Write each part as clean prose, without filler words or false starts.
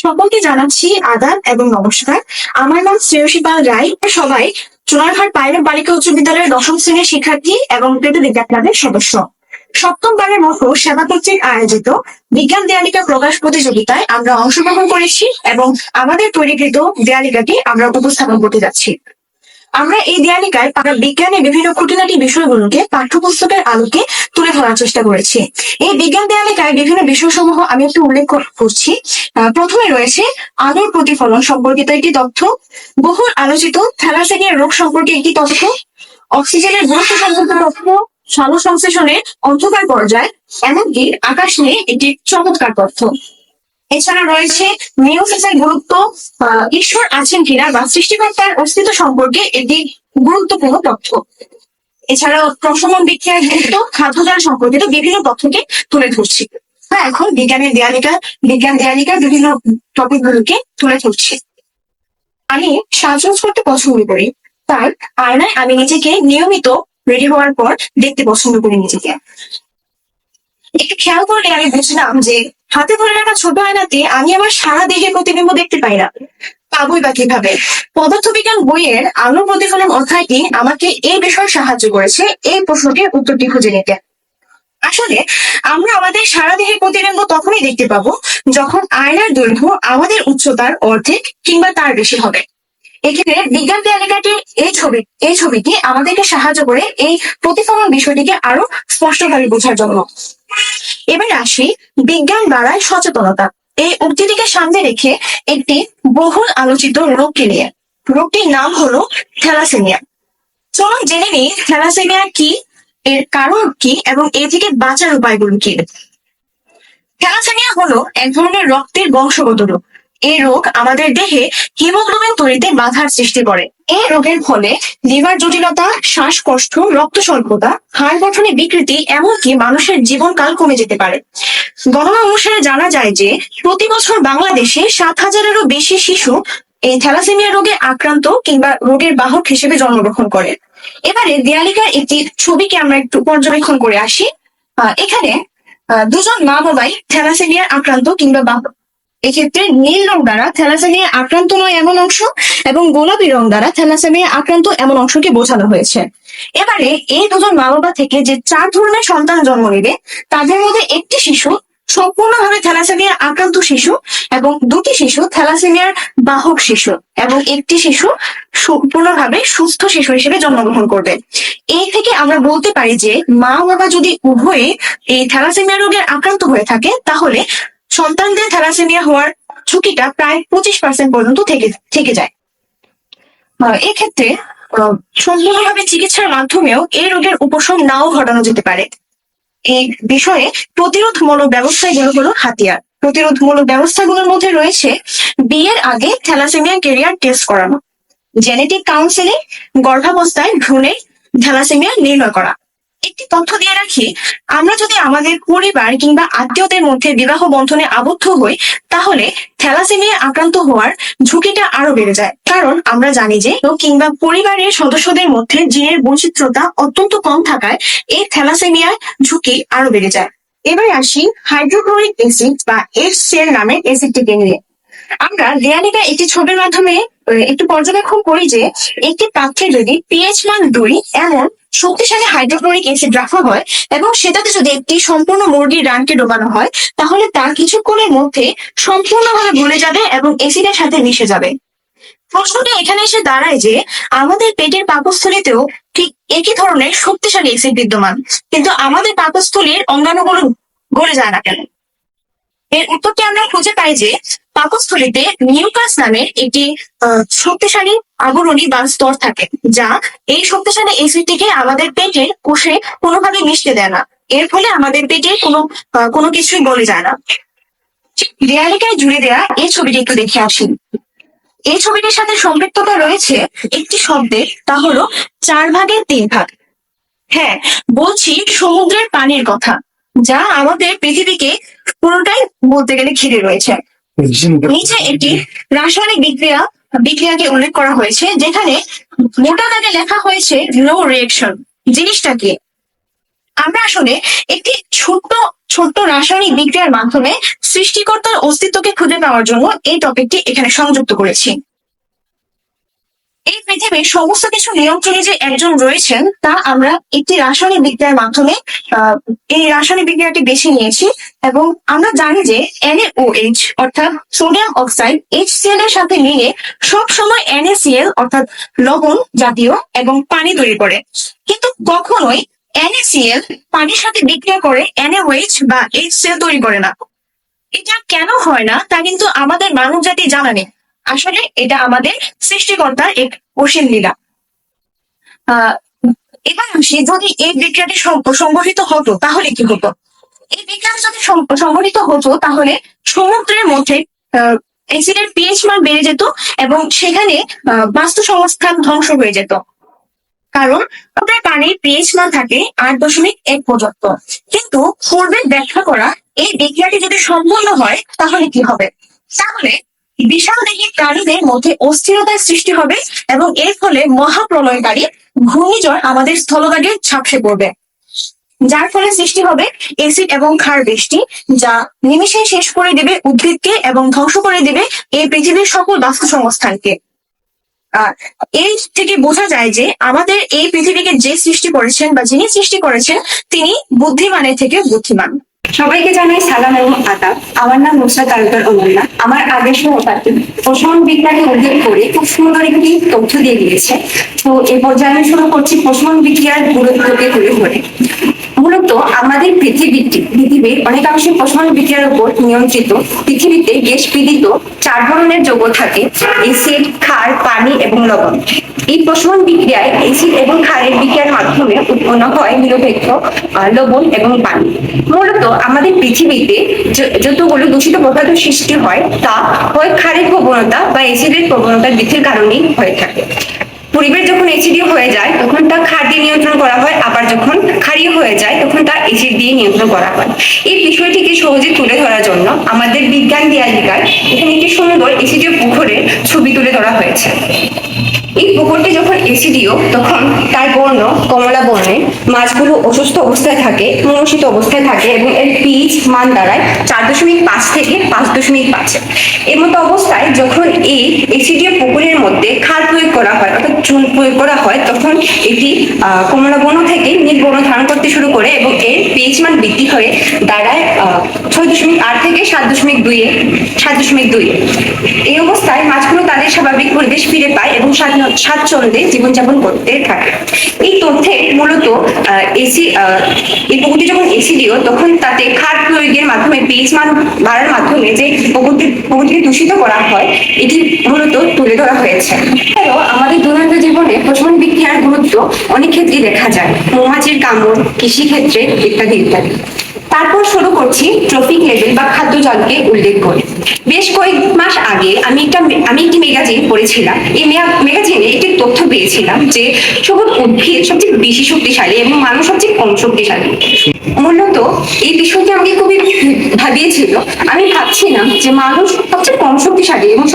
সকলকে জানাচ্ছি আদাব এবং নমস্কার। আমার নাম শ্রেয়সী পাল রায়। সবাই চুনারঘাট পাইলট বালিকা উচ্চ বিদ্যালয়ের দশম শ্রেণীর শিক্ষার্থী এবং পেটে বিজ্ঞান ক্লাবের সদস্য। সপ্তমবারের মতো সেবা কর্তৃক আয়োজিত বিজ্ঞান দেয়ালিকা প্রকাশ প্রতিযোগিতায় আমরা অংশগ্রহণ করেছি এবং আমাদের তৈরিকৃত দেয়ালিকাটি আমরা উপস্থাপন করতে যাচ্ছি। আমরা এই দেয়ালিকায় বিজ্ঞানের বিভিন্ন খুঁটিনাটি বিষয়গুলোকে পাঠ্যপুস্তকের আলোকে তুলে ধরার চেষ্টা করেছি। এই বিজ্ঞান দেয়ালিকায় বিভিন্ন বিষয়সমূহ আমি একটু উল্লেখ করছি। প্রথমে রয়েছে আলোর প্রতিফলন সম্পর্কিত একটি তথ্য, বহুল আলোচিত থ্যালাসেমিয়া রোগ সম্পর্কে একটি তথ্য, অক্সিজেনের গুরুত্ব সম্পর্কিত তথ্য, সালো সংশ্লেষণের অন্ধকার পর্যায়, এমনকি আকাশ নিয়ে একটি চমৎকার তথ্য। এছাড়া রয়েছে মিওসিসের গুরুত্ব, ঈশ্বর আছেন কিনা বা সৃষ্টিকর্তার অস্তিত্ব সম্পর্কে একটি গুরুত্বপূর্ণ তথ্য। এছাড়াও প্রশমন বিক্রিয়ার গুরুত্ব, খাদ্যজাল সম্পর্কিত বিভিন্ন তথ্যকে তুলে ধরছি। এখন বিজ্ঞান দেয়ালিকার বিভিন্ন টপিক গুলোকে তুলে ধরছি। আমি সাজগোজ করতে পছন্দ করি, তার আয়নায় আমি নিজেকে নিয়মিত রেডি হওয়ার পর দেখতে পছন্দ করি নিজেকে। একটু খেয়াল করলে আমি বুঝলাম যে হাতে ধরে রাখা ছোট আয়নাতে আমি আমার সারা দেহের প্রতিবিম্ব দেখতে পাই না, পাবোই বা কিভাবে? পদার্থবিজ্ঞান বইয়ের আলো প্রতিফলন অধ্যায়টি আমাকে এই বিষয়ে সাহায্য করেছে এই প্রশ্নটির উত্তরটি খুঁজে নিতে। আসলে আমরা আমাদের সারা দেহের প্রতিবিম্ব তখনই দেখতে পাবো যখন আয়নার দৈর্ঘ্য আমাদের উচ্চতার অর্ধেক কিংবা তার বেশি হবে। এক্ষেত্রে বিজ্ঞান দেয়ালিকাটির এই ছবিটি আমাদেরকে সাহায্য করে এই প্রতিফলন বিষয়টিকে আরো স্পষ্টভাবে বোঝার জন্য। এবার আসি বিজ্ঞান বাড়ায় সচেতনতা এই উক্তিটিকে সামনে রেখে একটি বহুল আলোচিত রোগকে নিয়ে। রোগটির নাম হলো থ্যালাসেমিয়া। চলুন জেনে নিই থ্যালাসেমিয়া কি, এর কারণ কি এবং এ থেকে বাঁচার উপায়গুলো কি। থ্যালাসেমিয়া হলো এক ধরনের রক্তের বংশগত রোগ। এই রোগ আমাদের দেহে হিমোগ্লোবিন তৈরিতে বাধার সৃষ্টি করে। এই রোগের ফলে লিভার জটিলতা, শ্বাসকষ্ট, রক্ত স্বল্পতা, হাড় গঠনে বিকৃতি, এমনকি মানুষের জীবনকাল কমে যেতে পারে। গণনা অনুসারে জানা যায় যে প্রতি বছর বাংলাদেশে 7,000-এরও বেশি শিশু এই থ্যালাসেমিয়া রোগে আক্রান্ত কিংবা রোগের বাহক হিসেবে জন্মগ্রহণ করে। এবারে দেয়ালিকার একটি ছবিকে আমরা একটু পর্যবেক্ষণ করে আসি। এখানে দুজন মা বাবাই থ্যালাসেমিয়ার আক্রান্ত কিংবা বাহক। এক্ষেত্রে নীল রং দ্বারা থ্যালাসেমিয়া আক্রান্ত নয় এমন অংশ এবং গোলাপি রং দ্বারা থ্যালাসেমিয়া আক্রান্ত এমন অংশকে বোঝানো হয়েছে। এবারে এই দুজন মা বাবা থেকে যে 4 ধরনের সন্তান জন্ম নেবে তাদের মধ্যে একটি শিশু সম্পূর্ণভাবে থ্যালাসেমিয়া আক্রান্ত শিশু এবং 2টি শিশু থ্যালাসেমিয়ার বাহক শিশু এবং একটি শিশু সম্পূর্ণভাবে সুস্থ শিশু হিসেবে জন্মগ্রহণ করবে। এই থেকে আমরা বলতে পারি যে মা বাবা যদি উভয়ে এই থ্যালাসেমিয়া রোগের আক্রান্ত হয়ে থাকে তাহলে সন্তানদের থ্যালাসেমিয়া হওয়ার ঝুঁকিটা প্রায় 25% পর্যন্ত থেকে যায়। এক্ষেত্রে সম্পূর্ণভাবে চিকিৎসার মাধ্যমেও এই রোগের উপশম নাও ঘটানো যেতে পারে। এই বিষয়ে প্রতিরোধমূলক ব্যবস্থাগুলো হলো হাতিয়ার। প্রতিরোধমূলক ব্যবস্থাগুলোর মধ্যে রয়েছে বিয়ের আগে থ্যালাসেমিয়া ক্যারিয়ার টেস্ট করানো, জেনেটিক কাউন্সেলিং, গর্ভাবস্থায় ভ্রূণে থ্যালাসেমিয়া নির্ণয় করা। একটি তথ্য দিয়ে রাখি, আমরা যদি আমাদের পরিবার কিংবা আত্মীয়দের মধ্যে বিবাহ বন্ধনে আবদ্ধ হই তাহলে থ্যালাসেমিয়া আক্রান্ত হওয়ার ঝুঁকিটা আরো বেড়ে যায়। কারণ আমরা জানি যে কিংবা পরিবারের সদস্যদের মধ্যে জিনের বৈচিত্র্যতা অত্যন্ত কম থাকায় এই থ্যালাসেমিয়ার ঝুঁকি আরো বেড়ে যায়। এবারে আসি হাইড্রোক্লোরিক অ্যাসিড বা HCl নামের অ্যাসিডটিকে নিয়ে। আমরা দেয়ালিকা একটি ছবির মাধ্যমে একটু পর্যবেক্ষণ করি যে একটি পাত্রে যদি pH মান 2 এমন শক্তিশালী হাইড্রোক্লোরিক অ্যাসিড রাখা হয় এবং সেটাতে যদি একটি সম্পূর্ণ মুরগির রানকে ডোবানো হয় তাহলে তা কিছুক্ষণের মধ্যে সম্পূর্ণভাবে গলে যাবে এবং অ্যাসিডের সাথে মিশে যাবে। প্রশ্নটি এখানে এসে দাঁড়ায় যে আমাদের পেটের পাকস্থলীতেও ঠিক একই ধরনের শক্তিশালী অ্যাসিড বিদ্যমান, কিন্তু আমাদের পাকস্থলীর অঙ্গাণুগুলো গলে যায় না কেন? এর উত্তরটি আমরা খুঁজে পাই যে পাকস্থলীতে মিউকাস নামের একটি শক্তিশালী আবরণী বা স্তর থাকে যা এই শক্তিশালী অ্যাসিডটিকে আমাদের পেটের কোষে কোনোভাবে মিশতে দেয় না। এর ফলে আমাদের পেটে কোনো কিছুই গলে যায় না। দেয়ালিকায় জুড়ে দেয়া এই ছবিটি একটু দেখে আসি। এই ছবিটির সাথে সম্পৃক্ততা রয়েছে একটি শব্দের, তা হলো 4/3 হ্যাঁ, বলছি সমুদ্রের পানির কথা, যা আমাদের পৃথিবীকে পুরোটাই বলতে গেলে ঘিরে রয়েছে। নিচে একটি রাসায়নিক বিক্রিয়াকে উল্লেখ করা হয়েছে যেখানে মোটা দাগে লেখা হয়েছে নো রিঅ্যাকশন। জিনিসটা কি? আমরা আসলে একটি ছোট্ট ছোট্ট রাসায়নিক বিক্রিয়ার মাধ্যমে সৃষ্টিকর্তার অস্তিত্বকে খুঁজে পাওয়ার জন্য এই টপিকটি এখানে সংযুক্ত করেছি। এই পৃথিবীর সমস্ত কিছু নিয়ন্ত্রণে যে একজন রয়েছেন তা আমরা একটি রাসায়নিক বিক্রিয়ার মাধ্যমে এই রাসায়নিক বিক্রিয়াটি বেছে নিয়েছি, এবং আমরা জানি যে NaOH অর্থাৎ সোডিয়াম অক্সাইড HCl এর সাথে মিলে সব সময় NaCl অর্থাৎ লবণ জাতীয় এবং পানি তৈরি করে, কিন্তু কখনোই NaCl পানির সাথে বিক্রিয়া করে NaOH বা HCl তৈরি করে না। এটা কেন হয় না তা কিন্তু আমাদের মানব জাতি জানা নেই। আসলে এটা আমাদের সৃষ্টিকর্তার এক অসীম লীলা। এবার আসি, যদি এই বিক্রিয়াটি সংঘটিত হতো তাহলে কি হতো? এই বিক্রিয়াটি যদি সংঘটিত হতো তাহলে সমুদ্রের মধ্যে অ্যাসিডের পিএইচ মান বেড়ে যেত এবং সেখানে বাস্তু সংস্থান ধ্বংস হয়ে যেত, কারণ ওটার পানির পিএইচ মান থাকে 8.1 পর্যন্ত। কিন্তু পূর্বে ব্যাখ্যা করা এই বিক্রিয়াটি যদি সম্পূর্ণ হয় তাহলে কি হবে? তাহলে বিশালদেহী প্রাণীদের মধ্যে অস্থিরতার সৃষ্টি হবে এবং এর ফলে মহাপ্রলয়কারী ঘূর্ণিঝড় আমাদের স্থলভাগে ঝাঁপসে পড়বে, যার ফলে সৃষ্টি হবে এসিড এবং ক্ষার বৃষ্টি, যা নিমেষে শেষ করে দেবে উদ্ভিদকে এবং ধ্বংস করে দেবে এই পৃথিবীর সকল বাস্তু সংস্থানকে। এই থেকে বোঝা যায় যে আমাদের এই পৃথিবীকে যে সৃষ্টি করেছেন বা যিনি সৃষ্টি করেছেন তিনি বুদ্ধিমানের থেকে বুদ্ধিমান। সবাইকে জানাই সালাম এবং আদাব। আমার নাম নুসরাত তালুকদার অনন্যা। আমার আগের সহপাঠী পোষণ বিজ্ঞানের উল্লেখ করে খুব সুন্দর একটি তথ্য দিয়ে দিয়েছে। তো এই পর্যায়ে আমি শুরু করছি পোষণ বিক্রিয়ার গুরুত্বকে তুলে ধরে। মূলত আমাদের পৃথিবীর অনেকাংশে পোষণ বিক্রিয়ার উপর নিয়ন্ত্রিত। পৃথিবীতে গ্যাস পীড়িত 4 ধরনের যৌগ থাকে: এসিড, ক্ষার, পানি এবং লবণ। এই পোষণ বিক্রিয়ায় এসিড এবং ক্ষারের বিক্রিয়ার মাধ্যমে উৎপন্ন হয় নিরপেক্ষ লবণ এবং পানি। মূলত আমাদের পৃথিবীতে যতগুলো দূষিত পদার্থ সৃষ্টি হয় তা হয় ক্ষারের প্রবণতা বা এসিডের প্রবণতার বৃদ্ধির কারণেই হয়ে থাকে। পরিবেশ যখন অ্যাসিডীয় হয়ে যায় তখন তা ক্ষার দিয়ে নিয়ন্ত্রণ করা হয়, আবার যখন ক্ষারীয় হয়ে যায় তখন তা অ্যাসিড দিয়ে নিয়ন্ত্রণ করা হয়। এই বিষয়টিকে সহজে তুলে ধরার জন্য আমাদের বিজ্ঞান দিয়ালিকায় এখানে একটি সুন্দর অ্যাসিডীয় পুকুরের ছবি তুলে ধরা হয়েছে। এই পুকুরটি যখন অ্যাসিডীয় তখন তার বর্ণ কমলা বর্ণে, মাছগুলো অসুস্থ অবস্থায় থাকে, মনস্িত অবস্থায় থাকে এবং এর পিএইচ মান দাঁড়ায় 4.5 থেকে 5.5। এর মতো অবস্থায় যখন এই অ্যাসিডীয় পুকুরের মধ্যে ক্ষার প্রয়োগ করা হয় অর্থাৎ চুন প্রয়োগ করা হয় তখন এটি কমলা বর্ণ থেকে নীল বর্ণ ধারণ করতে শুরু করে এবং এর পিএইচ মান বৃদ্ধি হয়ে দাঁড়ায় 6.8 থেকে 7.2। এই অবস্থায় মাছগুলো তাদের স্বাভাবিক পরিবেশ ফিরে পায় এবং স্বাচ্ছন্দ্যে জীবনযাপন করতে থাকে। এই তথ্যে মূলত এই পুকুরটি যখন অ্যাসিডীয় তখন তাতে ক্ষার প্রয়োগের মাধ্যমে পিএইচ মান বাড়ার মাধ্যমে যে পুকুরটিকে দূষিত করা হয় এটি মূলত তুলে ধরা হয়েছে। আমাদের দৈনন্দিন জীবনে পোষণ বিক্রিয়ার গুরুত্ব অনেক ক্ষেত্রেই দেখা যায়, মৌমাছির কামড়, কৃষিক্ষেত্রে ইত্যাদি ইত্যাদি। তারপর শুরু করছি ট্রফিক লেভেল বা খাদ্য জালকে উল্লেখ করে। বেশ কয়েক মাস আগে আমি একটি ম্যাগাজিন পড়েছিলাম। এই ম্যাগাজিনে একটি তথ্য পেয়েছিলাম যে সবুজ উদ্ভিদ সবচেয়ে বেশি শক্তিশালী এবং মানুষ সবচেয়ে কম শক্তিশালী। মূলত এই বিষয়টি আমাকে খুবই ভাবিয়েছিল। আমি ভাবছিলাম যে মানুষ সবচেয়ে কম শক্তিশালী এবং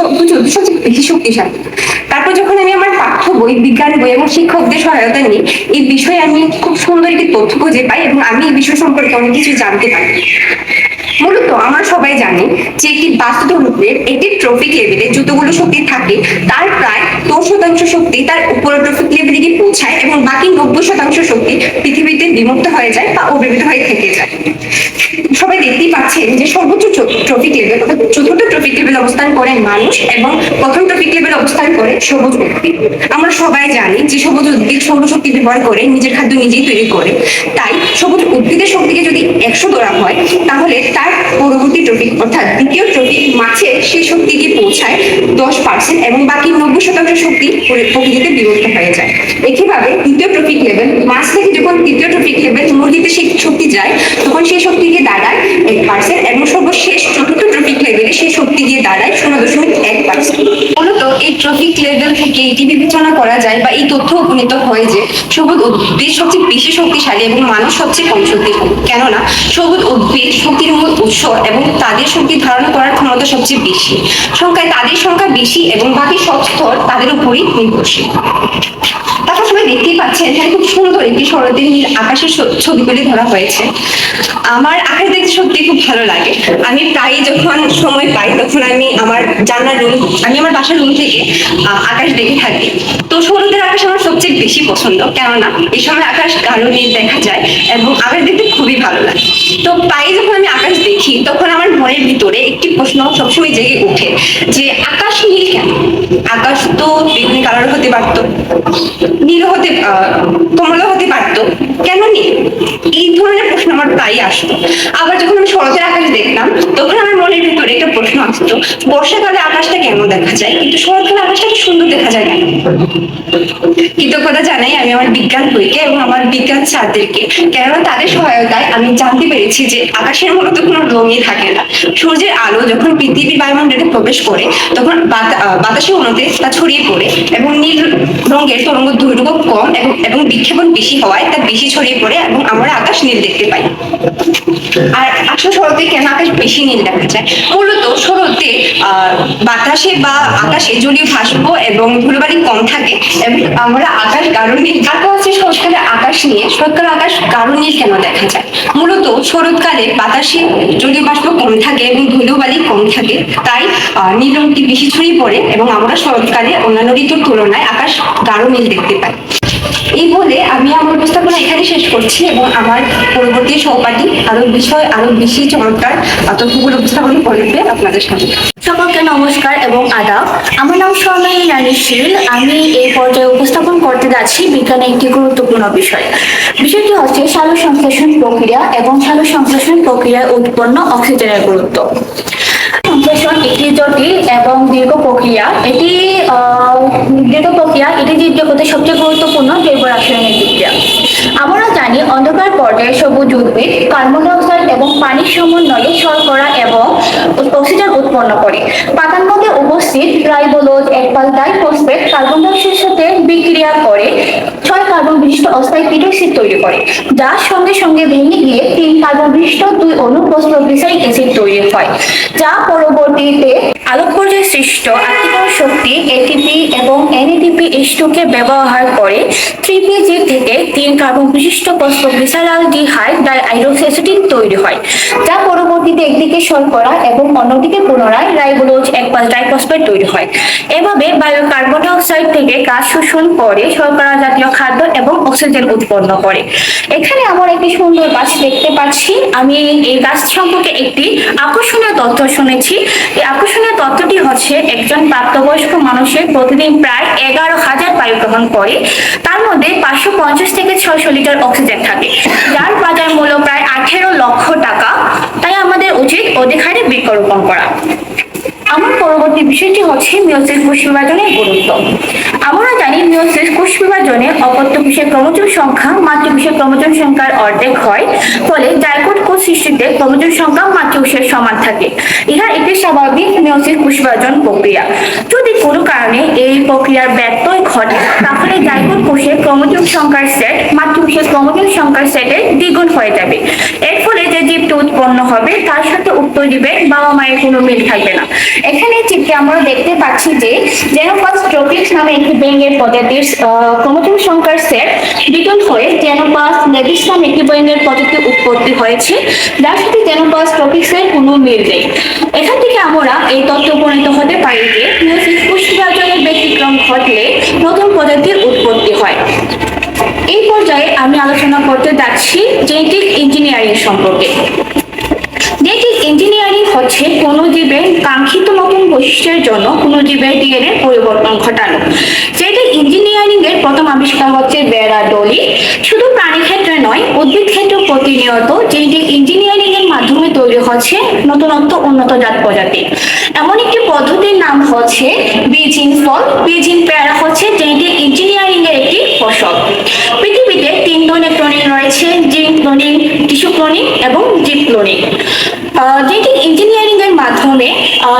সবচেয়ে বেশি শক্তিশালী। তারপর যখন আমি আমার পাঠ্য বই, বিজ্ঞান বই এবং শিক্ষকদের সহায়তা নিই এই বিষয়ে আমি খুব সুন্দর একটি তথ্য খুঁজে পাই এবং আমি এই বিষয় সম্পর্কে অনেক কিছু জানতে পারি। মূলত আমরা সবাই জানি যে একটি বাস্তুত উদ্ভিদের একটি ট্রফিক লেভেলে যতগুলো শক্তি থাকে তার প্রায় 10% শক্তি তার উপরের ট্রফিক লেভেলে গিয়ে পৌঁছায় এবং বাকি 90% শক্তি পৃথিবীতে বিমুক্ত হয়ে যায় বা অব্যবহৃত হয়ে থেকে যায়। সবাই দেখতেই পাচ্ছেন যে সর্বোচ্চ ট্রফিক লেভেল অর্থাৎ চতুর্থ ট্রফিক লেভেল অবস্থান করে মানুষ এবং প্রথম ট্রফিক লেভেল অবস্থান করে সবুজ উদ্ভিদ। আমরা সবাই জানি যে সবুজ উদ্ভিদ সৌরশক্তি ব্যবহার করে নিজের খাদ্য নিজেই তৈরি করে। তাই সবুজ উদ্ভিদের শক্তিকে যদি 100 ধরা হয় তাহলে তার পরবর্তী ট্রফিক অর্থাৎ দ্বিতীয় ট্রফিক মাছের সেই শক্তিকে পৌঁছায় 10% এবং বাকি 90% শক্তি প্রকৃতিতে বিভক্ত হয়ে যায়। একইভাবে দ্বিতীয় ট্রফিক লেভেল মাছ থেকে যখন তৃতীয় ট্রফিক লেভেল মুরগিতে সেই শক্তি যায় তখন সেই শক্তিকে দাঁড়ায় 1% এবং সর্বশেষ চতুর্থ ট্রফিক লেভেলে সেই শক্তি গিয়ে দাঁড়ায় 0.1%। মূলত এই ট্রফিক লেভেল থেকে এটি বিবেচনা করা যায় বা এই তথ্য উপনীত হয় যে সবুজ উদ্ভিদ সবচেয়ে বেশি শক্তিশালী এবং মানুষ সবচেয়ে কম শক্তিশালী। কেননা সবুজ উদ্ভিদ শক্তির মূল উৎস এবং তাদের শক্তি ধারণ করার ক্ষমতা সবচেয়ে বেশি, তাদের সংখ্যা বেশি এবং বাকি সব স্তর তাদের উপরই নির্ভরশীল। তারপর সবাই দেখতেই পাচ্ছেন এখানে খুব সুন্দর একটি শরতের নীল আকাশের ছবি তুলে ধরা হয়েছে। আমার আকাশ দেখতে সত্যি খুব ভালো লাগে। আমি প্রায় যখন সময় পাই তখন আমি আমার বাসার রুম থেকে আকাশ দেখে থাকি। তো শরতের আকাশ আমার সবচেয়ে বেশি পছন্দ, কেননা এই সময় আকাশ গাঢ় নীল দেখা যায় এবং আকাশ দেখতে খুবই ভালো লাগে। তো প্রায় যখন আমি আকাশ দেখি তখন আমার মনের ভিতরে একটি প্রশ্ন সবসময় জেগে ওঠে যে আকাশ নীল কেন? আকাশ তো বিভিন্ন কালার হতে পারতো, নীল হতে কমলা হতে পারতো, কেন নীল? এই ধরনের প্রশ্ন আমার প্রায়ই আসতো। আবার যখন আমি শরতের আকাশ দেখলাম তখন আমার মনের ভিতরে একটা প্রশ্ন আসতো, বর্ষাকালে আকাশটা কেন দেখা যায় কিন্তু শরৎকালে আকাশটা এত সুন্দর দেখা যায় কেন? কৃতজ্ঞতা জানাই আমি আমার বিজ্ঞান বইকে এবং আমার বিজ্ঞান স্যারদেরকে, কেননা তাদের সহায়তায় আমি জানতে পেরেছি যে আকাশের মূলত কোনো রঙই থাকে না। সূর্যের আলো যখন পৃথিবীর বায়ুমণ্ডলে প্রবেশ করে তখন বাতাসের অণুতে তা ছড়িয়ে পড়ে এবং নীল রঙের তরঙ্গ দৈর্ঘ্য কম এবং বিক্ষেপণ বেশি হওয়ায় তা বেশি ছড়িয়ে পড়ে এবং আমরা আকাশ নীল দেখতে পাই। আর আসলে শরতে কেন আকাশ বেশি নীল দেখা যায়? মূলত শরতে বাতাসে বা আকাশে জলীয় বাষ্প এবং ধুলোবালি কম থাকে এবং আমরা আকাশ গাঢ় নীল। তারপর হচ্ছে শরৎকালে আকাশ নিয়ে, শরৎকালে আকাশ গাঢ় নীল কেন দেখা যায়? মূলত শরৎকালে বাতাসে জলীয় বাষ্প কম থাকে এবং ধুলোবালি কম থাকে, তাই নীল রঙটি বেশি ছড়িয়ে পড়ে এবং আমরা শরৎকালে অন্যান্য ঋতুর তুলনায় আকাশ গাঢ় নীল দেখতে পাই। এই বলে আমি আমার উপস্থাপনা এখানে শেষ করছি এবং আমার পরবর্তী সহপাঠী আরো বেশি চমৎকার তথ্যগুলো উপস্থাপন করবে আপনাদের সামনে। সকলকে নমস্কার এবং আদাব। আমার নাম স্বর্ণালী রানী শীল। আমি এই পর্যায়ে উপস্থাপন করতে যাচ্ছি বিজ্ঞানের একটি গুরুত্বপূর্ণ বিষয়। বিষয়টি হচ্ছে সালোক সংশ্লেষণ প্রক্রিয়া এবং সালোক সংশ্লেষণ প্রক্রিয়ায় উৎপন্ন অক্সিজেনের গুরুত্ব। সংশ্লেষণ একটি জটিল এবং দীর্ঘ প্রক্রিয়া। এটি জীবজগতের সবচেয়ে গুরুত্বপূর্ণ জৈব রাসায়নিক বিক্রিয়া। আমরা জানি অন্ধকার পর্যায়ে সবুজ উদ্ভিদ কার্বন ডাই অক্সাইড এবং পানির সমন্বয়ে শর্করা এবং অক্সিজেন উৎপন্ন করে। পাতার মধ্যে উপস্থিত রাইবোলোজ একপাল ডাইফসফেট কার্বন ডাই অক্সাইডের সাথে বিক্রিয়া করে 6 কার্বন বিশিষ্ট অস্থায়ী পিটোসিড তৈরি করে, যার সঙ্গে সঙ্গে ভেঙে গিয়ে 3 কার্বন বিশিষ্ট 2 অনু ফসফোগ্লিসারিক অ্যাসিড তৈরি হয়, যা পরবর্তীতে আলোক পর্যায়ে সৃষ্ট আত্তীকরণ শক্তি এটিপি এবং এনএডিপি H2 কে ব্যবহার করে 3PG থেকে 3 কার্বন বিশিষ্ট ফসফোগ্লিসারালডিহাইড ডাইহাইড্রোক্সিএসিটিন তৈরি হয়, যা পরবর্তীতে একদিকে শর্করা এবং অন্যদিকে পুনরায় রাইবোলোজ একপাল ডাইফসফেট তৈরি হয়। এভাবে বায়ু কার্বন ডাই অক্সাইড থেকে গাছ শোষণ করে শর্করা জাতীয় খাদ্য এবং অক্সিজেন উৎপন্ন করে। এখানে আমরা একটি সুন্দর গাছ দেখতে পাচ্ছি। আমি এই গাছ সম্পর্কে একটি আকর্ষণীয় তথ্য শুনেছি। এই আকর্ষণীয় তথ্যটি হচ্ছে একজন প্রাপ্তবয়স্ক মানুষের প্রতিদিন প্রায় 11,000 বায়ু গ্রহণ করে, তার মধ্যে 550 থেকে 600 লিটার অক্সিজেন থাকে, যার বাজার মূল্য প্রায় 18 লক্ষ টাকা। তাই আমাদের উচিত অধিক হারে বৃক্ষরোপণ করা। আমার পরবর্তী বিষয়টি হচ্ছে মিয়োসিস কোষ বিভাজনের গুরুত্ব। আমরা জানি মিয়োসিস কোষ বিভাজনে অপত্য কোষের ক্রোমোজোম সংখ্যা মাতৃকোষের ক্রোমোজোম সংখ্যার অর্ধেক হয়, ফলে জাইগোট কোষ সৃষ্টিতে ক্রোমোজোম সংখ্যা মাতৃকোষের সমান থাকে। ইহা একটি স্বাভাবিক মিয়োসিস কোষ বিভাজন প্রক্রিয়া। যদি কোনো কারণে এই প্রক্রিয়ার ব্যত্যয় ঘটে তাহলে জাইগোট কোষের ক্রোমোজোম সংখ্যার সেট মাতৃকোষের ক্রোমোজোম সংখ্যার সেটের দ্বিগুণ হয়ে যাবে। এর ফলে যে জীবটি উৎপন্ন হবে তার সাথে উক্ত জীবের বাবা মায়ের কোনো মিল থাকবে না। এখানে চিত্রে আমরা দেখতে পাচ্ছি যে জেনোপাস ট্রপিক্স নামে একটি ব্যাঙের প্রজাতির ক্রোমোজোম সংখ্যার সেট দ্বিগুণ হয়ে জেনোপাস লেভিস নামে একটি ব্যাঙের প্রজাতির উৎপত্তি হয়েছে, যার সাথে জেনোপাস ট্রপিক্সের কোনো মিল নেই। এখান থেকে আমরা এই তথ্য উপনীত হতে পারি যে মিয়োসিস কোষ বিভাজনের ব্যতিক্রম ঘটলে নতুন প্রজাতির উৎপত্তি হয়। এই পর্যায়ে আমি আলোচনা করতে যাচ্ছি জেনেটিক ইঞ্জিনিয়ারিং সম্পর্কে। জেনেটিক ইঞ্জিনিয়ারিং হচ্ছে কোনো জীবের কাঙ্ক্ষিত নতুন বৈশিষ্ট্যের জন্য কোনো জীবের ডিএনএ পরিবর্তন ঘটানো। জেনেটিক ইঞ্জিনিয়ারিং এর প্রথম আবিষ্কার হচ্ছে বেরা ডলি। শুধু প্রাণী ক্ষেত্রে নয়, উদ্ভিদ ক্ষেত্রে প্রতিনিয়ত জেনেটিক ইঞ্জিনিয়ারিং এর মাধ্যমে তৈরি হচ্ছে নতুনত্ব উন্নত জাত প্রজাতি। এমন একটি পদ্ধতির নাম হচ্ছে বীজহীন ফল। বীজহীন পেয়ারা হচ্ছে জেনেটিক ইঞ্জিনিয়ারিং এর একটি ফসল। পৃথিবীতে 3 ধরনের ক্লোনিং রয়েছে: জিন ক্লোনিং, টিস্যু ক্লোনিং এবং জীব ক্লোনিং। জেনেটিক ইঞ্জিনিয়ারিং এর মাধ্যমে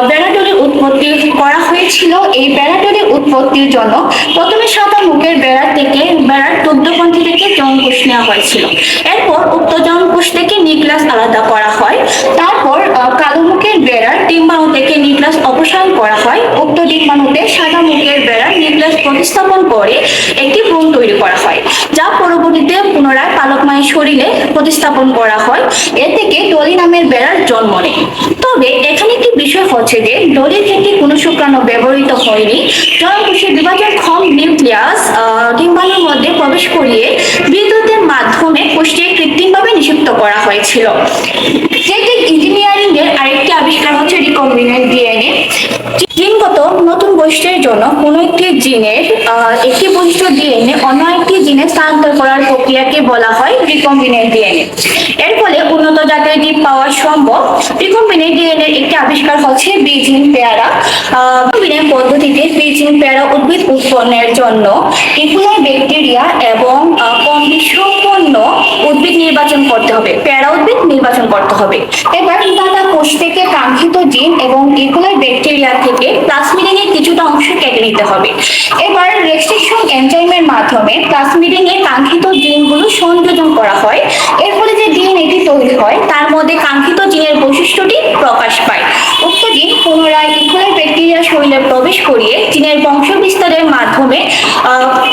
বেড়াডোলের উৎপত্তি করা হয়েছিল। এই বেড়াডোলের উৎপত্তির জন্য প্রথমে সাদা মুখের বেড়া থেকে বেড়ার দুগ্ধগ্রন্থি থেকে যৌনকোষ নেওয়া হয়েছিল। এরপর উক্ত যৌনকোষ থেকে নিউক্লিয়াস আলাদা করা হয়। তারপর কালো মুখের বেড়ার ডিম্বাণু থেকে নিউক্লিয়াস অপসারণ করা হয়। উক্ত ডিম্বাণুতে সাদা মুখের বেড়ার নিউক্লিয়াস প্রতিস্থাপন করে একটি ভ্রূণ তৈরি করা হয়, যা পরবর্তীতে পুনরায় পালক মায়ের শরীরে প্রতিস্থাপন করা হয়। এ থেকে ডলি নামের বেড়ার জন্ম নেয়। তবে এখানে একটি বিষয় হচ্ছে যে ডলির ক্ষেত্রে কোনো শুক্রাণু ব্যবহৃত হয়নি। জনকোষের বিভাজনক্ষম নিউক্লিয়াস ডিম্বাণুর মধ্যে প্রবেশ করিয়ে বিদ্যুতের মাধ্যমে কোষটিকে কৃত্রিমভাবে নিষিক্ত করা হয়েছিল। জেনেটিক ইঞ্জিনিয়ারিং এর আরেকটি আবিষ্কার হচ্ছে রিকম্বিনেন্ট ডিএনএ। জিনগত নতুন বৈশিষ্ট্যের জন্য কোনো একটি জিনের একটি বৈশিষ্ট্য ডিএনএ অন্য একটি জিনে স্থানান্তর করার প্রক্রিয়াকে বলা হয় রিকম্বিনেন্ট ডিএনএ। এর ফলে উন্নত জাতের জীব পাওয়া সম্ভব। রিকম্বিনেন্ট ডিএনএ একটি আবিষ্কার হচ্ছে বীজহীন পেয়ারা। রিকম্বিনেন্ট পদ্ধতিতে বীজহীন পেয়ারা উদ্ভিদ উৎপন্নের জন্য ইকুলাই ব্যাকটেরিয়া এবং কম সম্পন্ন উদ্ভিদ নির্বাচন করতে হবে, পেয়ারা উদ্ভিদ নির্বাচন করতে হবে। এবার দাদা কোষ থেকে কাঙ্ক্ষিত জিন এবং ইকুলাই ব্যাকটেরিয়া থেকে প্লাজমিডিনের কিছুটা অংশ কেটে নিতে হবে। এবার রেস্ট্রিকশন এনজাইমের মাধ্যমে প্লাজমিডিনের কাঙ্ক্ষিত জিনগুলো সংযোজন করা হয়। এর ফলে যে ডিএনএটি তৈরি হয় তার মধ্যে কাঙ্ক্ষিত জিনের বৈশিষ্ট্যটি প্রকাশ পায়। উক্ত জিন পুনরায় ইকুলাই ব্যাকটেরিয়া শরীরে প্রবেশ করিয়ে জিনের বংশ বিস্তারের মাধ্যমে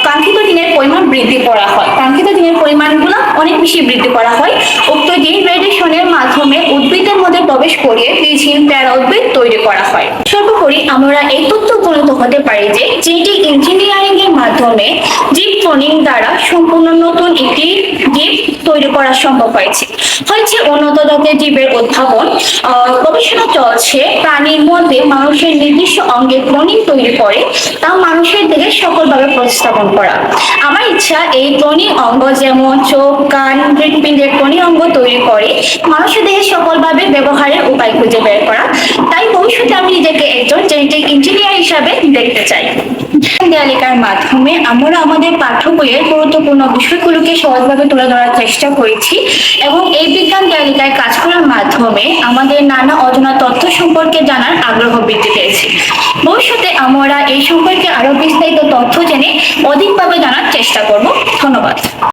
কাঙ্ক্ষিত জিনের পরিমাণ বৃদ্ধি করা হয়। কাঙ্ক্ষিত জিনের পরিমাণগুলো অনেক বেশি বৃদ্ধি করা হয়। উক্ত জিন রেডিয়েশনের মাধ্যমে উদ্ভিদের মধ্যে প্রবেশ করিয়ে বীজহীন পেয়ারা উদ্ভিদ তৈরি করা হয়। সর্বোপরি আমরা এই তথ্য উপনীত হতে পারি যে জেনেটিক ইঞ্জিনিয়ারিং এর মাধ্যমে জীব ক্লোনিং দ্বারা সম্পূর্ণ নতুন একটি জীব তৈরি করা সম্ভব হয়েছে। উন্নত জাতের জীবের উদ্ভাবন, গবেষণা চলছে প্রাণীর মধ্যে মানুষের নির্দিষ্ট অঙ্গে ক্লোনিং তৈরি করে তা মানুষের দেহে সকলভাবে প্রতিস্থাপন করা। আমার ইচ্ছা এই ক্লোনিং অঙ্গ যেমন চোখ, কান, হৃৎপিণ্ডের ক্লোনিং অঙ্গ তৈরি করে মানুষের দেহে সকলভাবে ব্যবহারের উপায় খুঁজে বের করা। তাই ভবিষ্যতে আমি নিজেকে একজন জেনেটিক ইঞ্জিনিয়ার হিসাবে দেখতে চাই। দেয়ালিকার মাধ্যমে আমরা আমাদের পাঠ্য বইয়ের গুরুত্বপূর্ণ বিষয়গুলোকে সহজভাবে তুলে ধরার চেষ্টা করেছি এবং এই বিজ্ঞান দেয়ালিকায় কাজ করার মাধ্যমে আমাদের নানা অজানা তথ্য সম্পর্কে জানার আগ্রহ বৃদ্ধি পেয়েছে। ভবিষ্যতে আমরা এই সম্পর্কে আরো বিস্তারিত তথ্য জেনে অধিকভাবে জানার চেষ্টা করব। ধন্যবাদ।